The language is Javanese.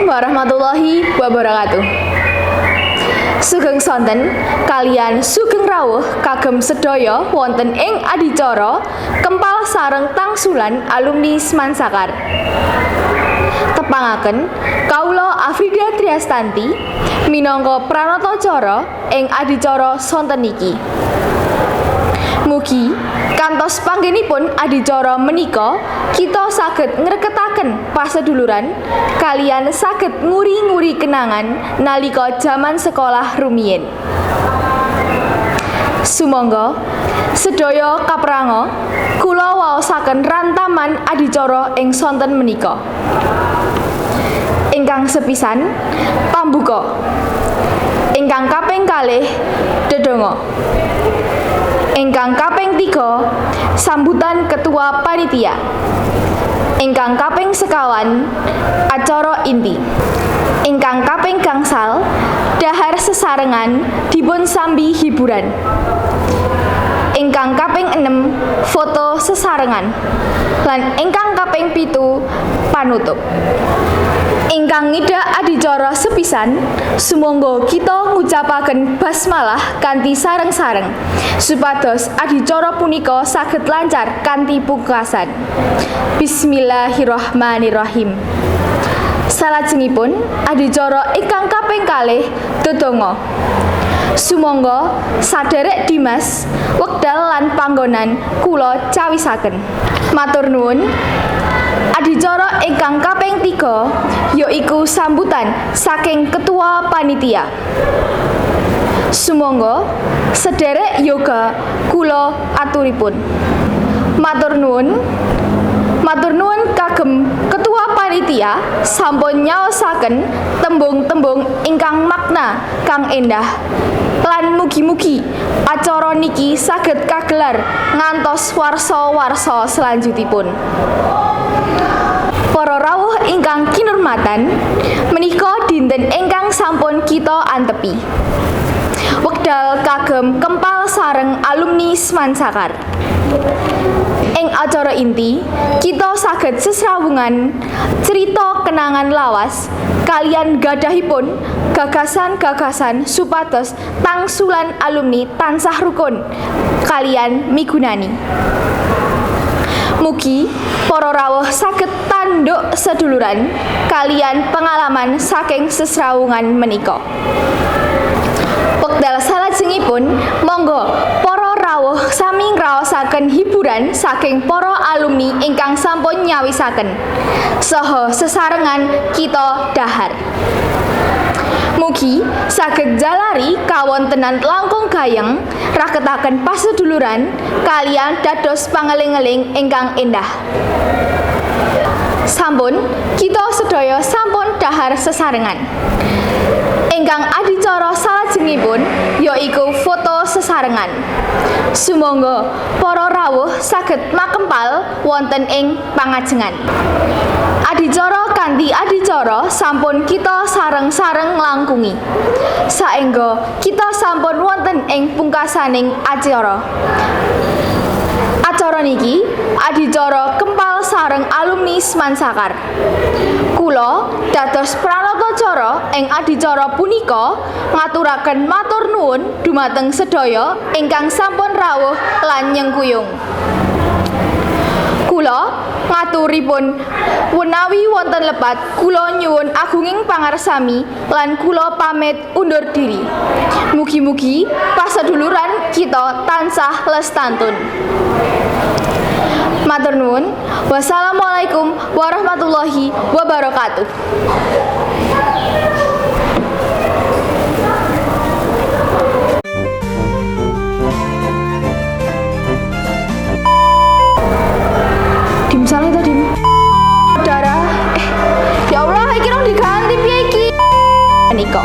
Assalamualaikum warahmatullahi wabarakatuh. Sugeng sonten kalian sugeng rawuh kagem sedaya wonten ing adicara kempal sareng tangsulan alumni Smansakar. Tepangaken kaula Afrida Triastanti minangka pranatacara ing adicara sonten niki. Mugi kantos panggenipun adicara menika kita saged ngreketaken paseduluran kalian saged nguri-nguri kenangan nalika jaman sekolah rumiyin. Sumangga sedaya kapranga kula waosaken rantaman adicara ing sonten menika. Ingkang sepisan pambuka. Ingkang kaping kalih dedonga. Ingkang kaping 3 sambutan ketua panitia. Ingkang kaping sekawan acara inti. Ingkang kaping gangsal dahar sesarengan dipun sambi hiburan. Ingkang kaping 6 foto sesarengan. Lan ingkang kaping 7 panutup. Ingkang ngidak adicara sepisan sumangga kita ngucapaken basmalah kanthi sareng-sareng supados adicara punika saged lancar kanthi pungkasan. Bismillahirrahmanirrahim. Salajengipun adicara ingkang kaping kalih dedonga. Sumangga sadherek Dimas wekdal lan panggonan kula cawisaken. Matur nuwun. Adicara ingkang kaping 3 yaiku sambutan saking ketua panitia. Sumangga sedherek yoga kula aturipun. Matur nuwun. Matur nuwun kagem ketua panitia sampun nyaosaken tembung-tembung ingkang makna kang endah. Lan mugi-mugi acara niki saged kagelar ngantos warsa-warsa selanjutipun. Para rawuh ingkang kinurmatan, menika dinten ingkang sampun kita antepi. Wekdal kagem kempal sareng alumni Smansakar. Ing acara inti, kita saged sesrawungan cerita kenangan lawas kalian gadahipun gagasan-gagasan supados tangsulan alumni tansah rukun kalian migunani. Mugi para rawuh saged tanduk seduluran kalian pengalaman saking sesrawungan menika. Wekdal salajengipun monggo para rawuh sami ngraosaken hiburan saking para alumni ingkang sampun nyawisaken. Saha sesarengan kita dahar. Mugi saged jalari kawontenan langkung gayeng raketaken paseduluran kalian dados pangeling-eling ingkang endah. Sampun kita sedaya sampun dahar sesarengan. Ingkang adicara salajengipun yaiku foto sesarengan. Sumangga para rawuh saged makempal wonten ing pangajengan. Adicara kanthi adicara sampun kita sareng-sareng nglangkungi. Saengga kita sampun wonten ing pungkasaning acara. Acara niki adicara kempal sareng alumni Smansakar. Kula dados pranatacara ing adicara punika ngaturaken matur nuwun dumateng sedaya ingkang sampun rawuh lan nyengkuyung. Kula ngaturipun menawi wonten lepat kula nyuwun agunging pangarsami lan kula pamit undur diri. Mugi-mugi paseduluran kita tansah lestantun. Matur nuwun. Wassalamualaikum warahmatullahi wabarakatuh. Dim salah to, Dim. Darah. Ya Allah, iki rong diganti piye iki? Menika.